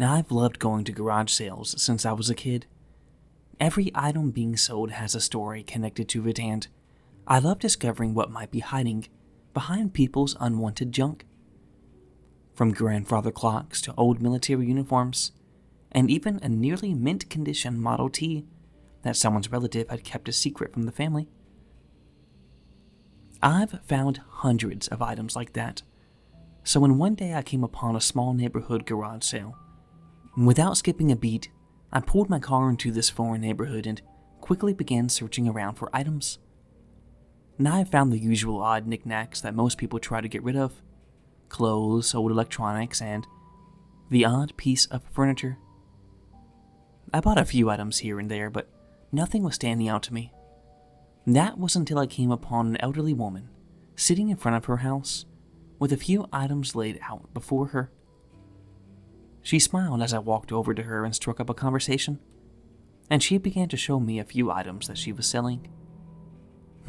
Now, I've loved going to garage sales since I was a kid. Every item being sold has a story connected to it, and I love discovering what might be hiding behind people's unwanted junk. From grandfather clocks to old military uniforms, and even a nearly mint condition Model T that someone's relative had kept a secret from the family. I've found hundreds of items like that. So when one day I came upon a small neighborhood garage sale, without skipping a beat, I pulled my car into this foreign neighborhood and quickly began searching around for items. Now I found the usual odd knickknacks that most people try to get rid of: clothes, old electronics, and the odd piece of furniture. I bought a few items here and there, but nothing was standing out to me. That was until I came upon an elderly woman sitting in front of her house with a few items laid out before her. She smiled as I walked over to her and struck up a conversation, and she began to show me a few items that she was selling.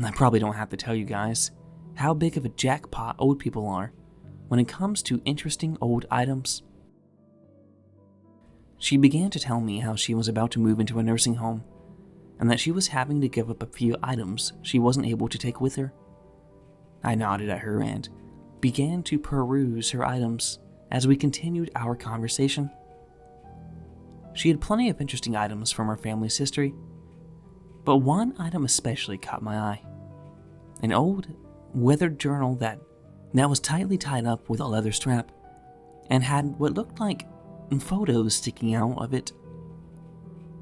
I probably don't have to tell you guys how big of a jackpot old people are when it comes to interesting old items. She began to tell me how she was about to move into a nursing home, and that she was having to give up a few items she wasn't able to take with her. I nodded at her and began to peruse her items as we continued our conversation. She had plenty of interesting items from her family's history, but one item especially caught my eye. An old, weathered journal that was tightly tied up with a leather strap and had what looked like photos sticking out of it.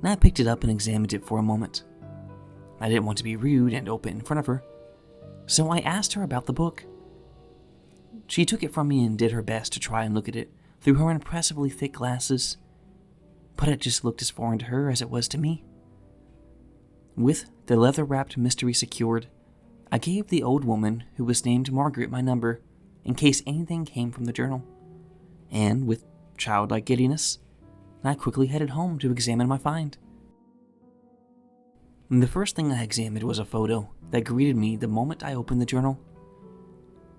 I picked it up and examined it for a moment. I didn't want to be rude and open in front of her, so I asked her about the book. She took it from me and did her best to try and look at it through her impressively thick glasses, but it just looked as foreign to her as it was to me. With the leather-wrapped mystery secured, I gave the old woman, who was named Margaret, my number in case anything came from the journal, and with childlike giddiness, I quickly headed home to examine my find. The first thing I examined was a photo that greeted me the moment I opened the journal.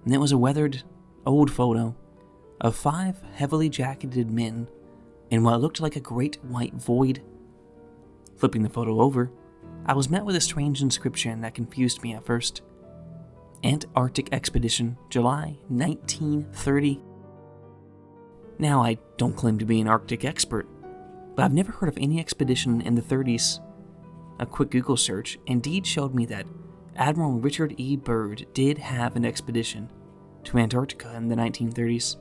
And it was a weathered, old photo of 5 heavily jacketed men in what looked like a great white void. Flipping the photo over, I was met with a strange inscription that confused me at first. Antarctic Expedition, July 1930. Now, I don't claim to be an Arctic expert, but I've never heard of any expedition in the 30s. A quick Google search indeed showed me that Admiral Richard E. Byrd did have an expedition to Antarctica in the 1930s.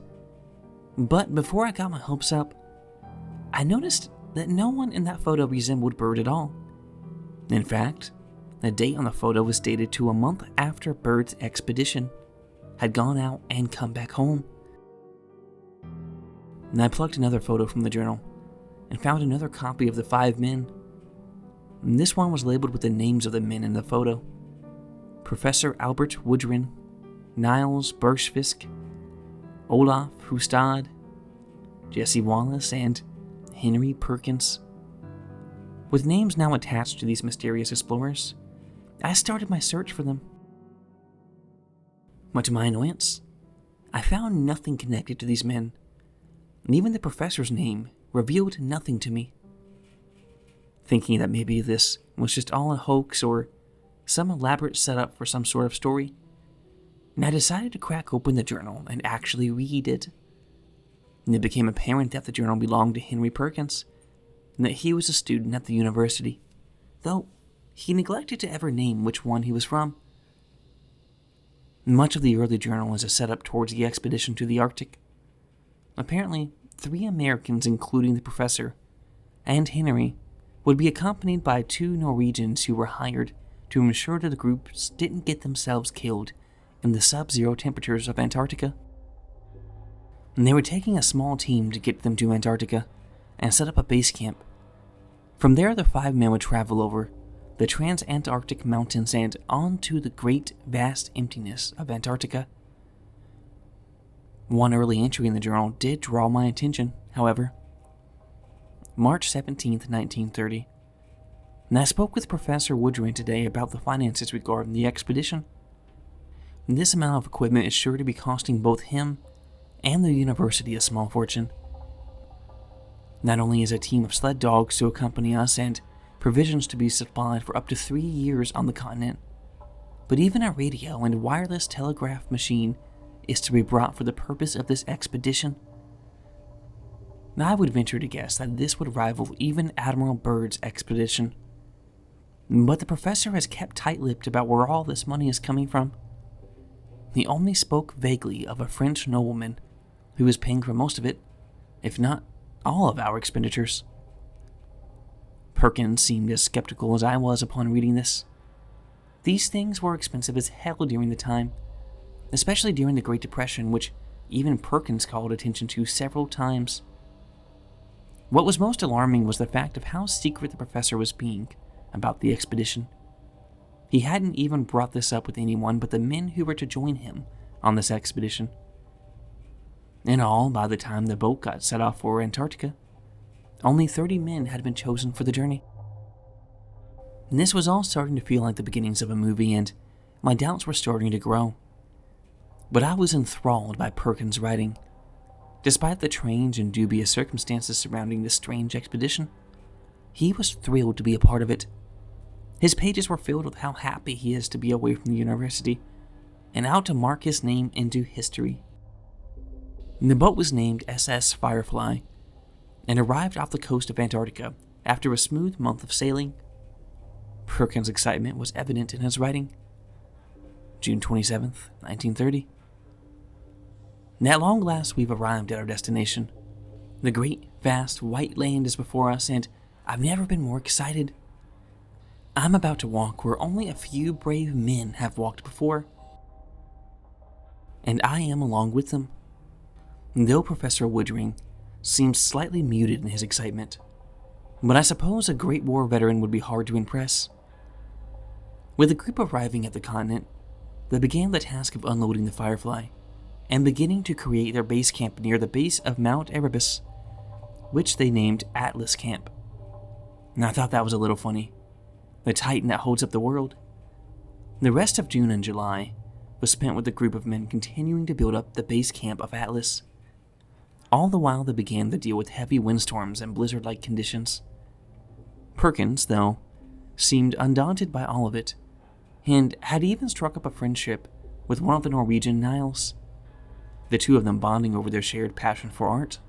But before I got my hopes up, I noticed that no one in that photo resembled Byrd at all. In fact, the date on the photo was dated to a month after Byrd's expedition had gone out and come back home. And I plucked another photo from the journal and found another copy of the 5 men. And this one was labeled with the names of the men in the photo: Professor Albert Woodrin, Niles Bergfisk, Olaf Hustad, Jesse Wallace, and Henry Perkins. With names now attached to these mysterious explorers, I started my search for them. But to my annoyance, I found nothing connected to these men, and even the professor's name revealed nothing to me. Thinking that maybe this was just all a hoax or some elaborate setup for some sort of story, and I decided to crack open the journal and actually read it. And it became apparent that the journal belonged to Henry Perkins, and that he was a student at the university, though he neglected to ever name which one he was from. Much of the early journal is a setup towards the expedition to the Arctic. Apparently, 3 Americans, including the professor and Henry, would be accompanied by 2 Norwegians who were hired to ensure that the groups didn't get themselves killed in the sub-zero temperatures of Antarctica. And they were taking a small team to get them to Antarctica and set up a base camp. From there, the 5 men would travel over the trans-Antarctic mountains and on to the great, vast emptiness of Antarctica. One early entry in the journal did draw my attention, however. March 17th, 1930. And I spoke with Professor Woodrin today about the finances regarding the expedition. And this amount of equipment is sure to be costing both him and the university a small fortune. Not only is a team of sled dogs to accompany us and provisions to be supplied for up to 3 years on the continent, but even a radio and wireless telegraph machine is to be brought for the purpose of this expedition. Now, I would venture to guess that this would rival even Admiral Byrd's expedition. But the professor has kept tight-lipped about where all this money is coming from. He only spoke vaguely of a French nobleman who is paying for most of it, if not all of our expenditures. Perkins seemed as skeptical as I was upon reading this. These things were expensive as hell during the time, especially during the Great Depression, which even Perkins called attention to several times. What was most alarming was the fact of how secret the professor was being about the expedition. He hadn't even brought this up with anyone but the men who were to join him on this expedition. In all, by the time the boat got set off for Antarctica, only 30 men had been chosen for the journey. And this was all starting to feel like the beginnings of a movie, and my doubts were starting to grow. But I was enthralled by Perkins' writing. Despite the strange and dubious circumstances surrounding this strange expedition, he was thrilled to be a part of it. His pages were filled with how happy he is to be away from the university, and how to mark his name into history. The boat was named SS Firefly, and arrived off the coast of Antarctica after a smooth month of sailing. Perkins' excitement was evident in his writing. June 27th, 1930. At long last, we've arrived at our destination. The great, vast, white land is before us, and I've never been more excited. I'm about to walk where only a few brave men have walked before, and I am along with them. Though Professor Woodring seems slightly muted in his excitement, but I suppose a Great War veteran would be hard to impress. With the group arriving at the continent, they began the task of unloading the Firefly, and beginning to create their base camp near the base of Mount Erebus, which they named Atlas Camp. And I thought that was a little funny. The titan that holds up the world. The rest of June and July was spent with the group of men continuing to build up the base camp of Atlas. All the while they began to deal with heavy windstorms and blizzard-like conditions. Perkins, though, seemed undaunted by all of it, and had even struck up a friendship with one of the Norwegian Niles, the two of them bonding over their shared passion for art.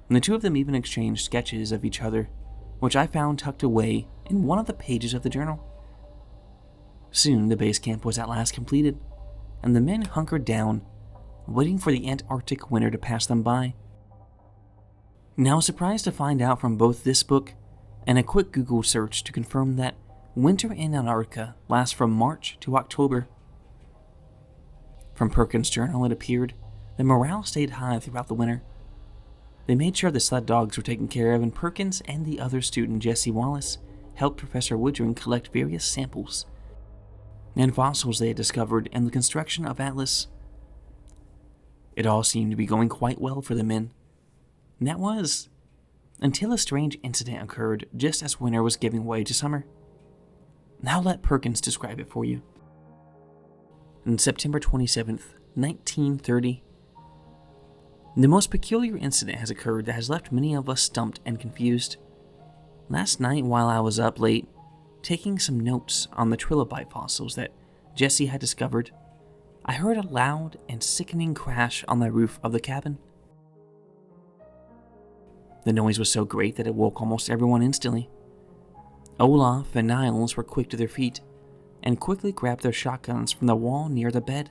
And the two of them even exchanged sketches of each other, which I found tucked away in one of the pages of the journal. Soon the base camp was at last completed, and the men hunkered down, waiting for the Antarctic winter to pass them by. Now I was surprised to find out from both this book and a quick Google search to confirm that winter in Antarctica lasts from March to October. From Perkins' journal, it appeared that morale stayed high throughout the winter. They made sure the sled dogs were taken care of, and Perkins and the other student, Jesse Wallace, helped Professor Woodring collect various samples and fossils they had discovered in the construction of Atlas. It all seemed to be going quite well for the men. And that was until a strange incident occurred just as winter was giving way to summer. Now let Perkins describe it for you. On September 27th, 1930, the most peculiar incident has occurred that has left many of us stumped and confused. Last night, while I was up late, taking some notes on the trilobite fossils that Jesse had discovered, I heard a loud and sickening crash on the roof of the cabin. The noise was so great that it woke almost everyone instantly. Olaf and Niles were quick to their feet, and quickly grabbed their shotguns from the wall near the bed.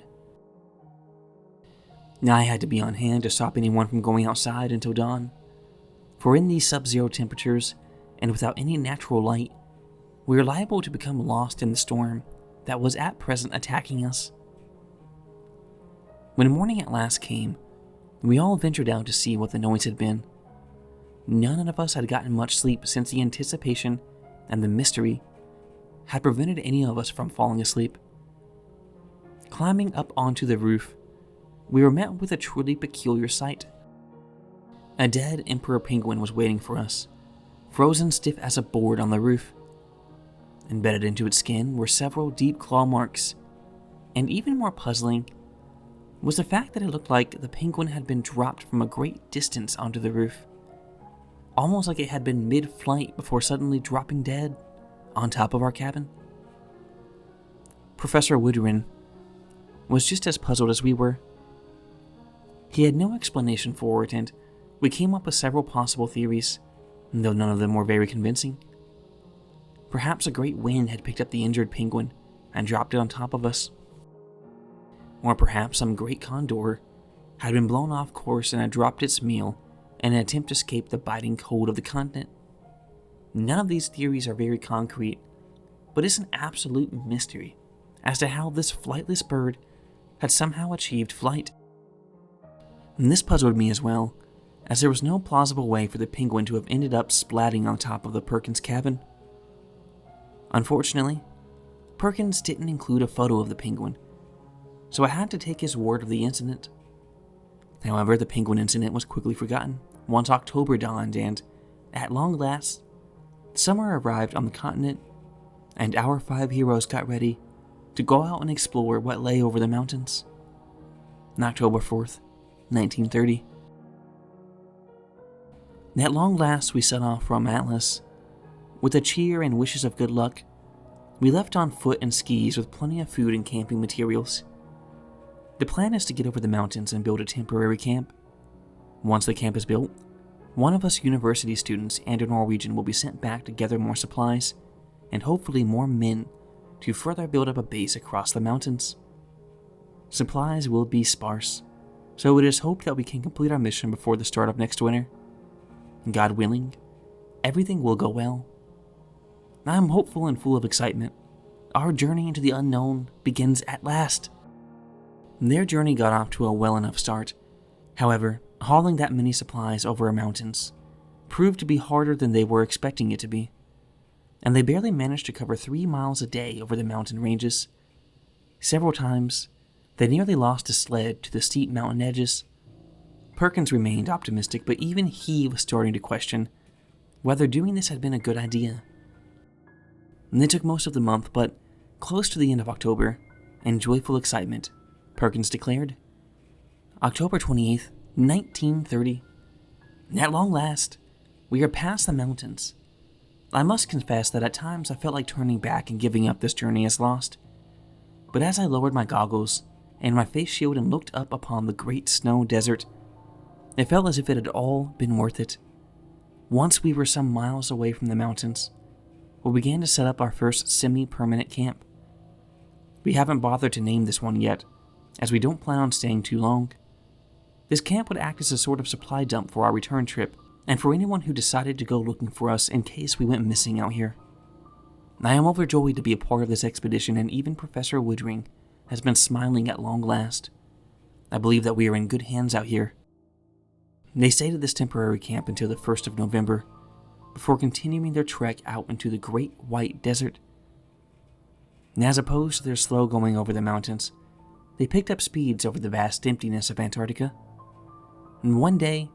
Now I had to be on hand to stop anyone from going outside until dawn, for in these sub-zero temperatures, and without any natural light, we were liable to become lost in the storm that was at present attacking us. When morning at last came, we all ventured out to see what the noise had been. None of us had gotten much sleep since the anticipation and the mystery had prevented any of us from falling asleep. Climbing up onto the roof, we were met with a truly peculiar sight. A dead emperor penguin was waiting for us, frozen stiff as a board on the roof. Embedded into its skin were several deep claw marks, and even more puzzling was the fact that it looked like the penguin had been dropped from a great distance onto the roof. almost like it had been mid-flight before suddenly dropping dead on top of our cabin. Professor Woodring was just as puzzled as we were. He had no explanation for it, and we came up with several possible theories, though none of them were very convincing. Perhaps a great wind had picked up the injured penguin and dropped it on top of us. Or perhaps some great condor had been blown off course and had dropped its meal in an attempt to escape the biting cold of the continent. None of these theories are very concrete, but it's an absolute mystery as to how this flightless bird had somehow achieved flight. And this puzzled me as well, as there was no plausible way for the penguin to have ended up splatting on top of the Perkins cabin. Unfortunately, Perkins didn't include a photo of the penguin, so I had to take his word of the incident. However, the penguin incident was quickly forgotten once October dawned and, at long last, summer arrived on the continent, and our 5 heroes got ready to go out and explore what lay over the mountains. On October 4th, 1930. At long last, we set off from Atlas. With a cheer and wishes of good luck, we left on foot and skis with plenty of food and camping materials. The plan is to get over the mountains and build a temporary camp. Once the camp is built, one of us university students and a Norwegian will be sent back to gather more supplies and hopefully more men to further build up a base across the mountains. Supplies will be sparse, so it is hoped that we can complete our mission before the start of next winter. God willing, everything will go well. I am hopeful and full of excitement. Our journey into the unknown begins at last. Their journey got off to a well enough start. However, hauling that many supplies over mountains proved to be harder than they were expecting it to be, and they barely managed to cover 3 miles a day over the mountain ranges. Several times, they nearly lost a sled to the steep mountain edges. Perkins remained optimistic, but even he was starting to question whether doing this had been a good idea. And they took most of the month, but close to the end of October, in joyful excitement, Perkins declared, October 28th, 1930. At long last, we are past the mountains. I must confess that at times I felt like turning back and giving up this journey as lost. But as I lowered my goggles and my face shield and looked up upon the great snow desert, it felt as if it had all been worth it. Once we were some miles away from the mountains, we began to set up our first semi-permanent camp. We haven't bothered to name this one yet, as we don't plan on staying too long. This camp would act as a sort of supply dump for our return trip, and for anyone who decided to go looking for us in case we went missing out here. I am overjoyed to be a part of this expedition, and even Professor Woodring has been smiling at long last. I believe that we are in good hands out here. They stayed at this temporary camp until the 1st of November, before continuing their trek out into the Great White Desert. And as opposed to their slow going over the mountains, they picked up speeds over the vast emptiness of Antarctica. And one day,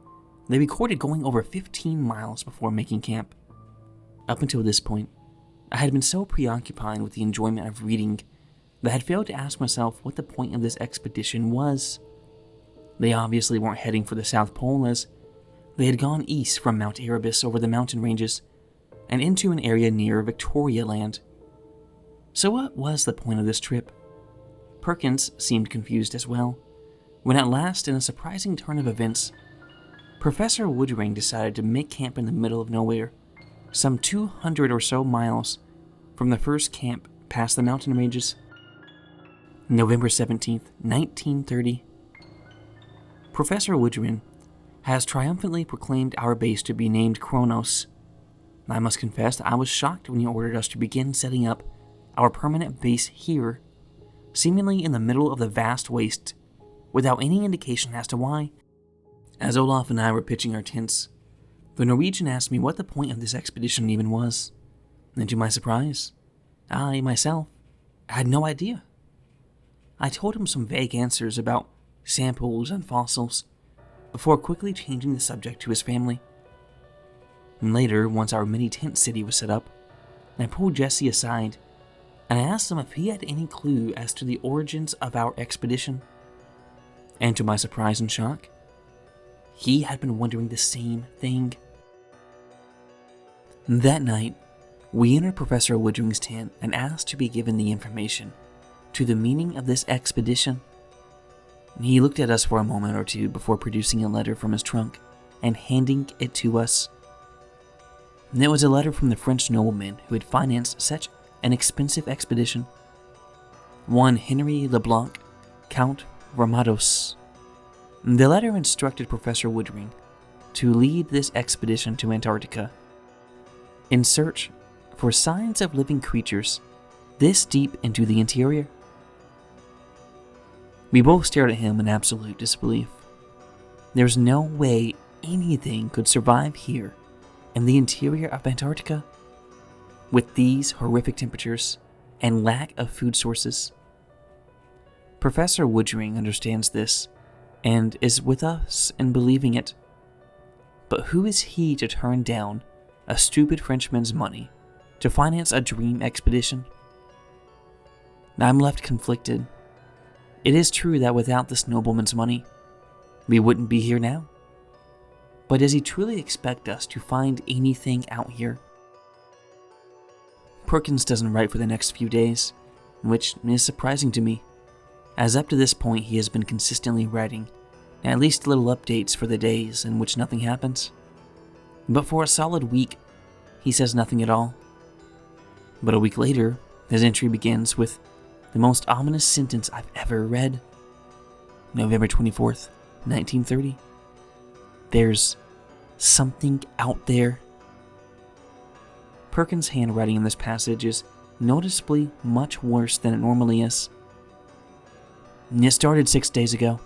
they recorded going over 15 miles before making camp. Up until this point, I had been so preoccupied with the enjoyment of reading that I had failed to ask myself what the point of this expedition was. They obviously weren't heading for the South Pole, as they had gone east from Mount Erebus over the mountain ranges and into an area near Victoria Land. So what was the point of this trip? Perkins seemed confused as well, when at last, in a surprising turn of events, Professor Woodring decided to make camp in the middle of nowhere, some 200 or so miles from the first camp past the mountain ranges. November 17th, 1930. Professor Woodring has triumphantly proclaimed our base to be named Kronos. I must confess that I was shocked when he ordered us to begin setting up our permanent base here, seemingly in the middle of the vast waste, without any indication as to why. As Olaf and I were pitching our tents, the Norwegian asked me what the point of this expedition even was, and to my surprise, I, myself, had no idea. I told him some vague answers about samples and fossils, before quickly changing the subject to his family. And later, once our mini tent city was set up, I pulled Jesse aside, and I asked him if he had any clue as to the origins of our expedition. And to my surprise and shock, he had been wondering the same thing. That night, we entered Professor Woodring's tent and asked to be given the information to the meaning of this expedition. He looked at us for a moment or two before producing a letter from his trunk and handing it to us. It was a letter from the French nobleman who had financed such an expensive expedition, one Henry Leblanc, Count Ramados. The letter instructed Professor Woodring to lead this expedition to Antarctica in search for signs of living creatures this deep into the interior. We both stared at him in absolute disbelief. There's no way anything could survive here in the interior of Antarctica with these horrific temperatures and lack of food sources. Professor Woodring understands this and is with us in believing it. But who is he to turn down a stupid Frenchman's money to finance a dream expedition? I'm left conflicted. It is true that without this nobleman's money, we wouldn't be here now. But does he truly expect us to find anything out here? Perkins doesn't write for the next few days, which is surprising to me, as up to this point he has been consistently writing at least little updates for the days in which nothing happens. But for a solid week, he says nothing at all. But a week later, his entry begins with the most ominous sentence I've ever read. November 24th, 1930. There's something out there. Perkins' handwriting in this passage is noticeably much worse than it normally is. It started 6 days ago,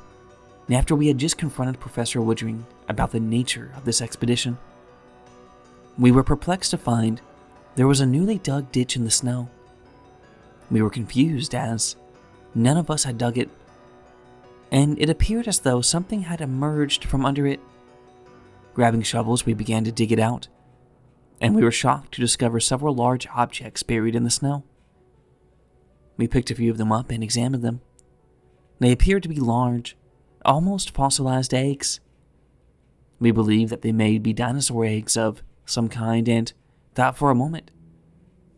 after we had just confronted Professor Woodring about the nature of this expedition. We were perplexed to find there was a newly dug ditch in the snow. We were confused as none of us had dug it, and it appeared as though something had emerged from under it. Grabbing shovels, we began to dig it out, and we were shocked to discover several large objects buried in the snow. We picked a few of them up and examined them. They appeared to be large, almost fossilized eggs. We believed that they may be dinosaur eggs of some kind and thought for a moment,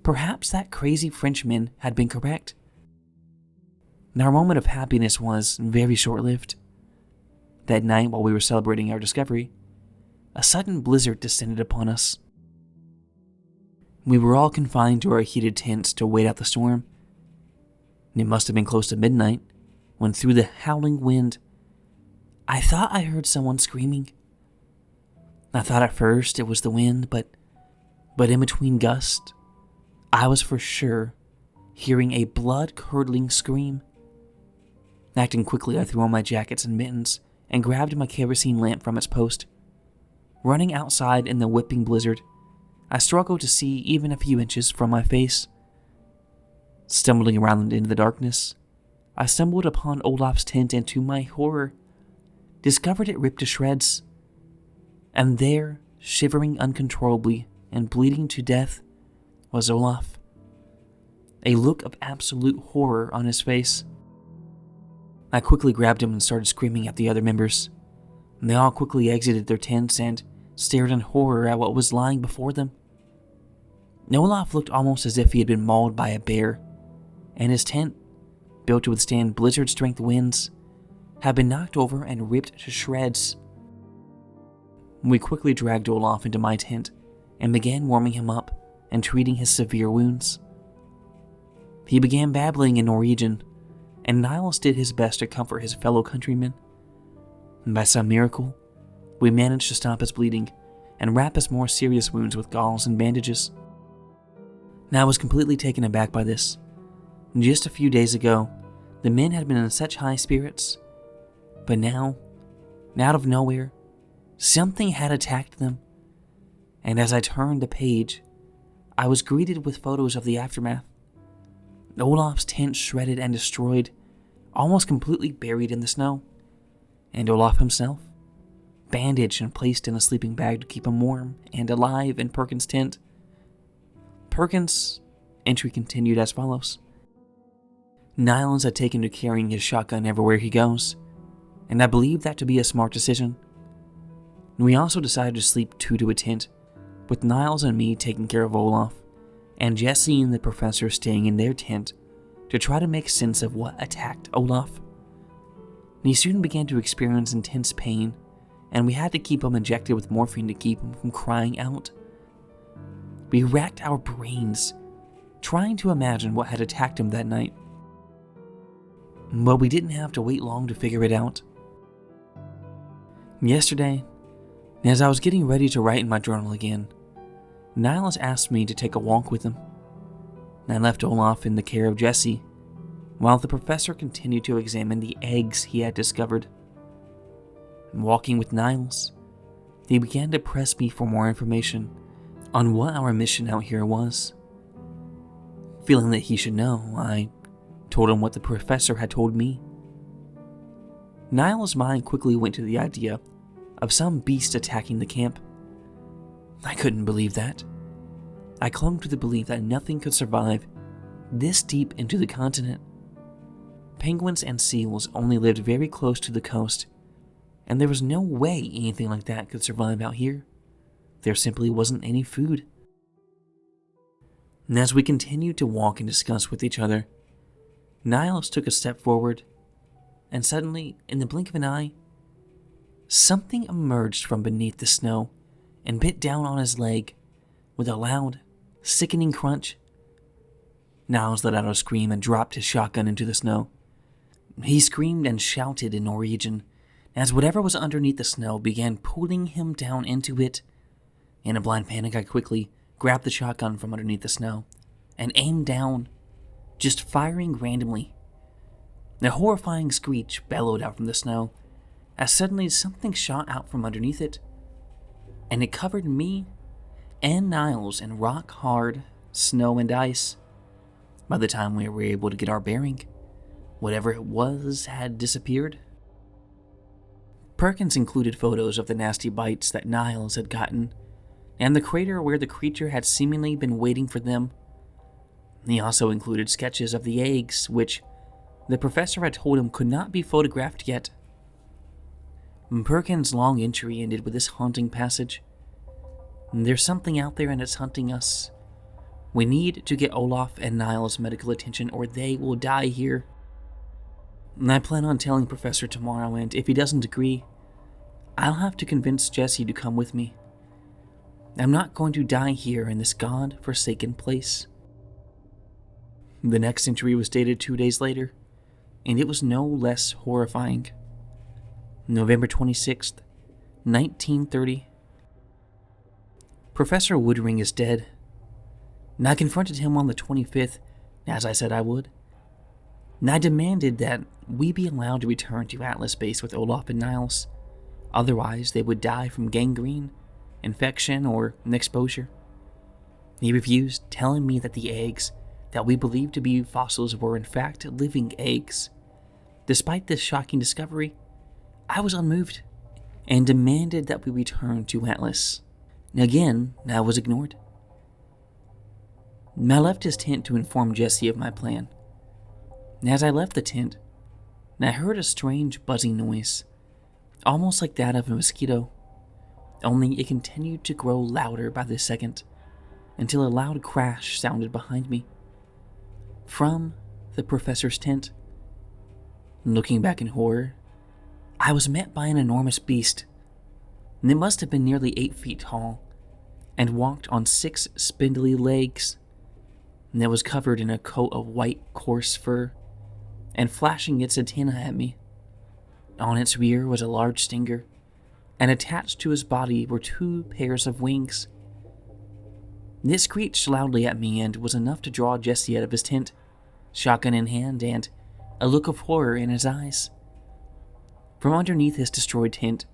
perhaps that crazy Frenchman had been correct. Our moment of happiness was very short-lived. That night, while we were celebrating our discovery, a sudden blizzard descended upon us. We were all confined to our heated tents to wait out the storm. It must have been close to midnight when, through the howling wind, I thought I heard someone screaming. I thought at first it was the wind, but in between gusts, I was for sure hearing a blood-curdling scream. Acting quickly, I threw on my jackets and mittens and grabbed my kerosene lamp from its post. Running outside in the whipping blizzard, I struggled to see even a few inches from my face. Stumbling around into the darkness, I stumbled upon Olaf's tent and, to my horror, discovered it ripped to shreds. And there, shivering uncontrollably and bleeding to death, was Olaf. A look of absolute horror on his face. I quickly grabbed him and started screaming at the other members. They all quickly exited their tents and stared in horror at what was lying before them. Olaf looked almost as if he had been mauled by a bear, and his tent, built to withstand blizzard-strength winds, had been knocked over and ripped to shreds. We quickly dragged Olaf into my tent and began warming him up and treating his severe wounds. He began babbling in Norwegian, and Niles did his best to comfort his fellow countrymen. And by some miracle, we managed to stop his bleeding and wrap his more serious wounds with gauze and bandages. Now I was completely taken aback by this. Just a few days ago, the men had been in such high spirits, but now, out of nowhere, something had attacked them, and as I turned the page, I was greeted with photos of the aftermath. Olaf's tent shredded and destroyed, almost completely buried in the snow, and Olaf himself, bandaged and placed in a sleeping bag to keep him warm and alive in Perkins' tent. Perkins' entry continued as follows. Niles had taken to carrying his shotgun everywhere he goes, and I believe that to be a smart decision. We also decided to sleep two to a tent, with Niles and me taking care of Olaf, and Jesse and the professor staying in their tent to try to make sense of what attacked Olaf. He soon began to experience intense pain, and we had to keep him injected with morphine to keep him from crying out. We racked our brains, trying to imagine what had attacked him that night. But we didn't have to wait long to figure it out. Yesterday, as I was getting ready to write in my journal again, Niles asked me to take a walk with him. I left Olaf in the care of Jesse, while the professor continued to examine the eggs he had discovered. Walking with Niles, he began to press me for more information on what our mission out here was. Feeling that he should know, I told him what the professor had told me. Niles' mind quickly went to the idea of some beast attacking the camp. I couldn't believe that. I clung to the belief that nothing could survive this deep into the continent. Penguins and seals only lived very close to the coast, and there was no way anything like that could survive out here. There simply wasn't any food. And as we continued to walk and discuss with each other, Niles took a step forward, and suddenly, in the blink of an eye, something emerged from beneath the snow and bit down on his leg with a loud, sickening crunch. Niles let out a scream and dropped his shotgun into the snow. He screamed and shouted in Norwegian as whatever was underneath the snow began pulling him down into it. In a blind panic, I quickly grabbed the shotgun from underneath the snow and aimed down, just firing randomly. A horrifying screech bellowed out from the snow as suddenly something shot out from underneath it, and it covered me and Niles in rock-hard snow and ice. By the time we were able to get our bearing, whatever it was had disappeared. Perkins included photos of the nasty bites that Niles had gotten, and the crater where the creature had seemingly been waiting for them. He also included sketches of the eggs, which the professor had told him could not be photographed yet. Perkins' long entry ended with this haunting passage. There's something out there and it's hunting us. We need to get Olaf and Niles medical attention or they will die here. I plan on telling Professor tomorrow, and if he doesn't agree, I'll have to convince Jesse to come with me. I'm not going to die here in this god-forsaken place. The next entry was dated 2 days later, and it was no less horrifying. November 26th, 1930. Professor Woodring is dead. And I confronted him on the 25th, as I said I would. And I demanded that we be allowed to return to Atlas Base with Olaf and Niles. Otherwise, they would die from gangrene, infection, or an exposure. He refused, telling me that the eggs that we believed to be fossils were in fact living eggs. Despite this shocking discovery, I was unmoved and demanded that we return to Atlas. Again, I was ignored. I left his tent to inform Jesse of my plan. As I left the tent, I heard a strange buzzing noise, almost like that of a mosquito, only it continued to grow louder by the second, until a loud crash sounded behind me. From the professor's tent. Looking back in horror, I was met by an enormous beast, and it must have been nearly 8 feet tall, and walked on 6 spindly legs, and it was covered in a coat of white, coarse fur, and flashing its antenna at me. On its rear was a large stinger, and attached to his body were 2 pairs of wings. It screeched loudly at me and was enough to draw Jesse out of his tent, shotgun in hand and a look of horror in his eyes. From underneath his destroyed tent,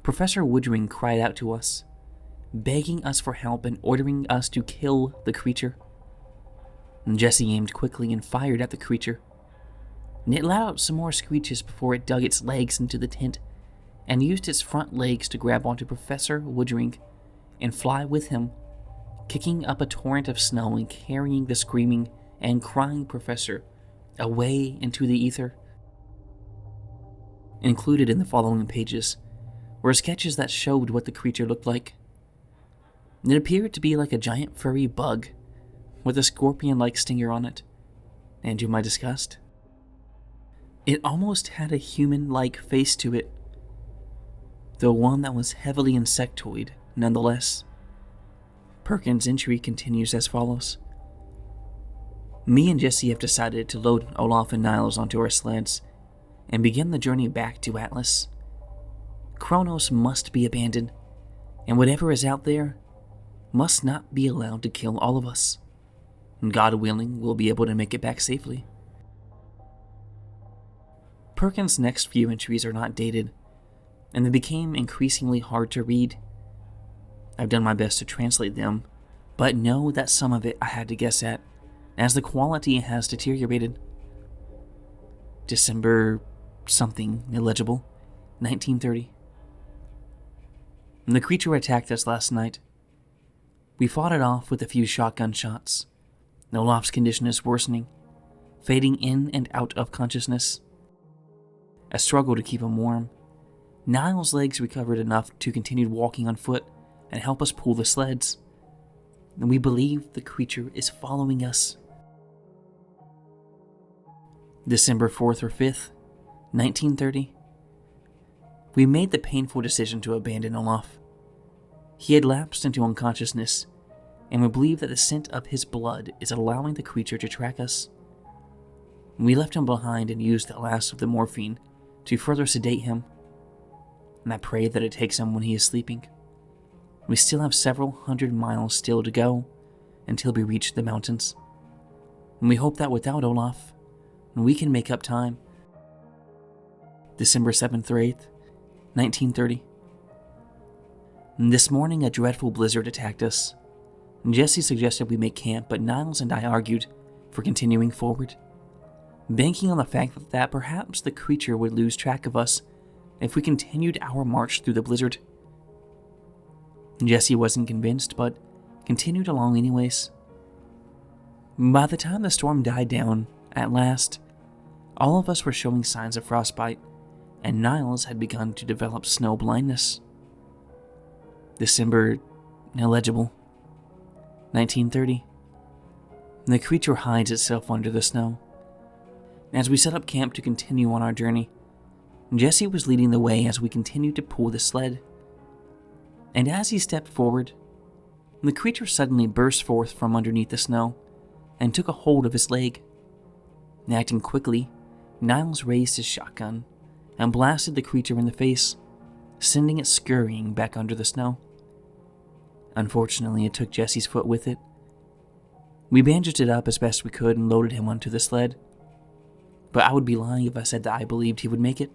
Professor Woodring cried out to us, begging us for help and ordering us to kill the creature. Jesse aimed quickly and fired at the creature. It let out some more screeches before it dug its legs into the tent and used its front legs to grab onto Professor Woodring and fly with him, kicking up a torrent of snow and carrying the screaming and crying professor away into the ether. Included in the following pages were sketches that showed what the creature looked like. It appeared to be like a giant furry bug with a scorpion-like stinger on it, and to my disgust, it almost had a human-like face to it, though one that was heavily insectoid nonetheless. Perkins' entry continues as follows. Me and Jesse have decided to load Olaf and Niles onto our sleds and begin the journey back to Atlas. Kronos must be abandoned, and whatever is out there must not be allowed to kill all of us. God willing, we'll be able to make it back safely. Perkins' next few entries are not dated, and they became increasingly hard to read. I've done my best to translate them, but know that some of it I had to guess at, as the quality has deteriorated. December something illegible, 1930. The creature attacked us last night. We fought it off with a few shotgun shots. Olaf's condition is worsening, fading in and out of consciousness. A struggle to keep him warm. Niles' legs recovered enough to continue walking on foot and help us pull the sleds. And we believe the creature is following us. December 4th or 5th, 1930. We made the painful decision to abandon Olaf. He had lapsed into unconsciousness, and we believe that the scent of his blood is allowing the creature to track us. We left him behind and used the last of the morphine to further sedate him, and I pray that it takes him when he is sleeping. We still have several hundred miles still to go until we reach the mountains, and we hope that without Olaf, we can make up time. December 7th or 8th, 1930. This morning a dreadful blizzard attacked us. Jesse suggested we make camp, but Niles and I argued for continuing forward, banking on the fact that perhaps the creature would lose track of us if we continued our march through the blizzard. Jesse wasn't convinced, but continued along anyways. By the time the storm died down, at last, all of us were showing signs of frostbite, and Niles had begun to develop snow blindness. December illegible, 1930. The creature hides itself under the snow. As we set up camp to continue on our journey, Jesse was leading the way as we continued to pull the sled. And as he stepped forward, the creature suddenly burst forth from underneath the snow and took a hold of his leg. Acting quickly, Niles raised his shotgun and blasted the creature in the face, sending it scurrying back under the snow. Unfortunately, it took Jesse's foot with it. We bandaged it up as best we could and loaded him onto the sled. But I would be lying if I said that I believed he would make it.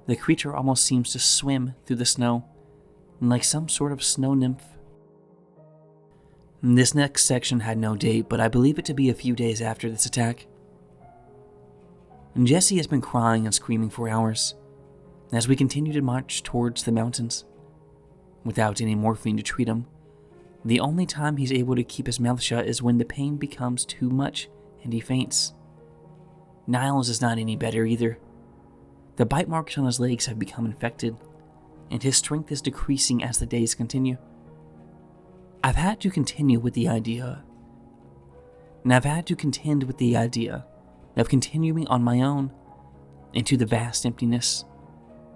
The creature almost seems to swim through the snow, like some sort of snow nymph. This next section had no date, but I believe it to be a few days after this attack. Jesse has been crying and screaming for hours as we continue to march towards the mountains. Without any morphine to treat him, the only time he's able to keep his mouth shut is when the pain becomes too much and he faints. Niles is not any better either. The bite marks on his legs have become infected, and his strength is decreasing as the days continue. I've had to contend with the idea of continuing on my own into the vast emptiness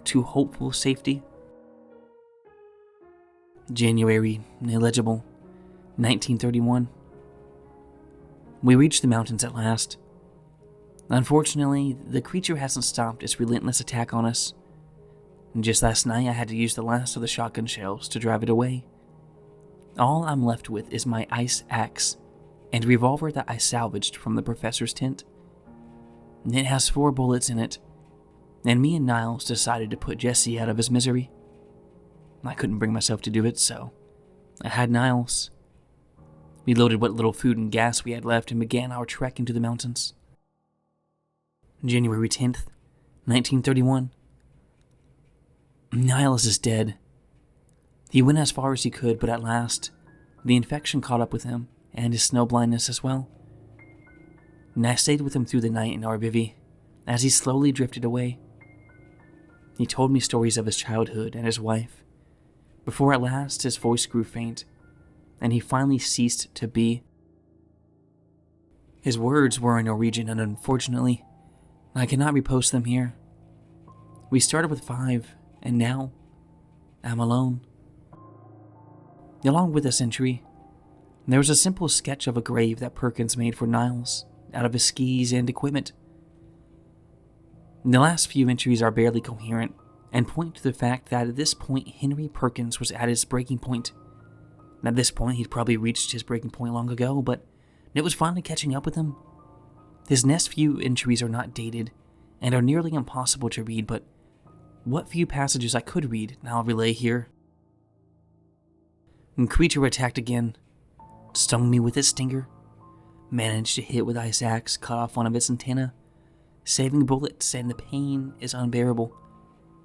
to hopeful safety. January illegible, 1931. We reached the mountains at last. Unfortunately, the creature hasn't stopped its relentless attack on us. Just last night, I had to use the last of the shotgun shells to drive it away. All I'm left with is my ice axe and revolver that I salvaged from the professor's tent. It has 4 bullets in it, and me and Niles decided to put Jesse out of his misery. I couldn't bring myself to do it, so I had Niles. We loaded what little food and gas we had left and began our trek into the mountains. January 10th, 1931. Niles is dead. He went as far as he could, but at last, the infection caught up with him, and his snow blindness as well. And I stayed with him through the night in our bivvy, as he slowly drifted away. He told me stories of his childhood and his wife, before at last his voice grew faint, and he finally ceased to be. His words were in Norwegian, and unfortunately, I cannot repost them here. We started with 5, and now I'm alone. Along with this entry, there was a simple sketch of a grave that Perkins made for Niles out of his skis and equipment. The last few entries are barely coherent and point to the fact that at this point Henry Perkins was at his breaking point. At this point he'd probably reached his breaking point long ago, but it was finally catching up with him. His next few entries are not dated and are nearly impossible to read, but what few passages I could read I'll relay here. The creature attacked again, stung me with its stinger, managed to hit with ice axe, cut off one of its antennae, saving bullets, and the pain is unbearable,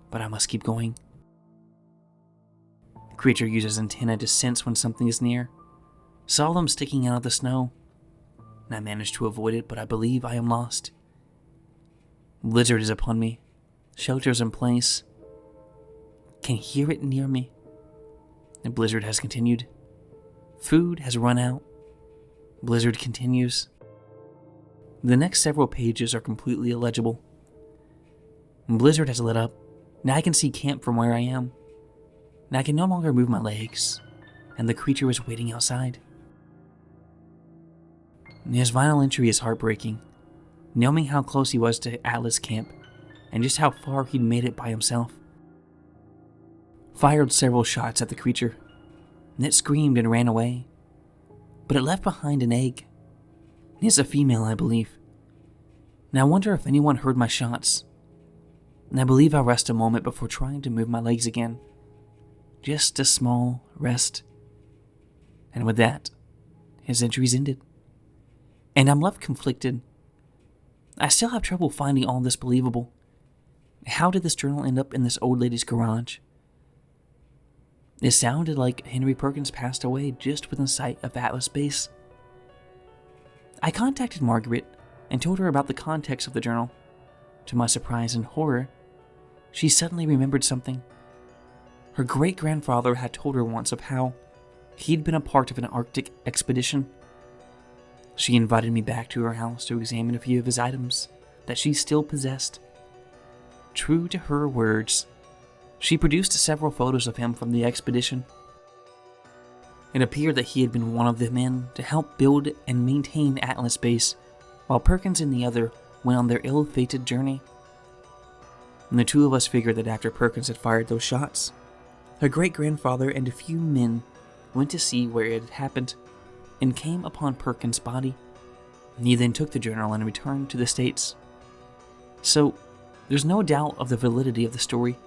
but I must keep going. The creature uses antennae to sense when something is near, saw them sticking out of the snow, and I managed to avoid it, but I believe I am lost. Blizzard is upon me, shelters in place, can hear it near me. The blizzard has continued. Food has run out. Blizzard continues. The next several pages are completely illegible. Blizzard has lit up. Now I can see camp from where I am. Now I can no longer move my legs, and the creature is waiting outside. His final entry is heartbreaking, knowing how close he was to Atlas Camp, and just how far he'd made it by himself. Fired several shots at the creature, and it screamed and ran away, but it left behind an egg. It's a female, I believe. And I wonder if anyone heard my shots. And I believe I'll rest a moment before trying to move my legs again. Just a small rest. And with that, his entries ended. And I'm left conflicted. I still have trouble finding all this believable. How did this journal end up in this old lady's garage? It sounded like Henry Perkins passed away just within sight of Atlas Base. I contacted Margaret and told her about the context of the journal. To my surprise and horror, she suddenly remembered something. Her great-grandfather had told her once of how he'd been a part of an Arctic expedition. She invited me back to her house to examine a few of his items that she still possessed. True to her words, she produced several photos of him from the expedition. It appeared that he had been one of the men to help build and maintain Atlas Base, while Perkins and the other went on their ill-fated journey. And the two of us figured that after Perkins had fired those shots, her great-grandfather and a few men went to see where it had happened, and came upon Perkins' body. And he then took the journal and returned to the States. So, there's no doubt of the validity of the story.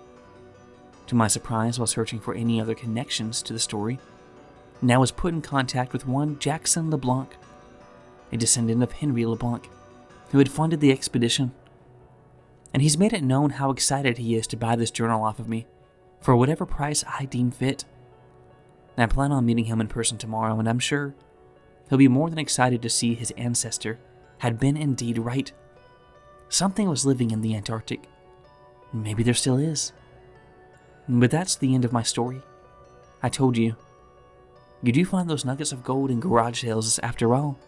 To my surprise, while searching for any other connections to the story, I was put in contact with one Jackson LeBlanc, a descendant of Henry LeBlanc, who had funded the expedition. And he's made it known how excited he is to buy this journal off of me, for whatever price I deem fit. And I plan on meeting him in person tomorrow, and I'm sure he'll be more than excited to see his ancestor had been indeed right. Something was living in the Antarctic. Maybe there still is. But that's the end of my story. I told you. You do find those nuggets of gold in garage sales after all.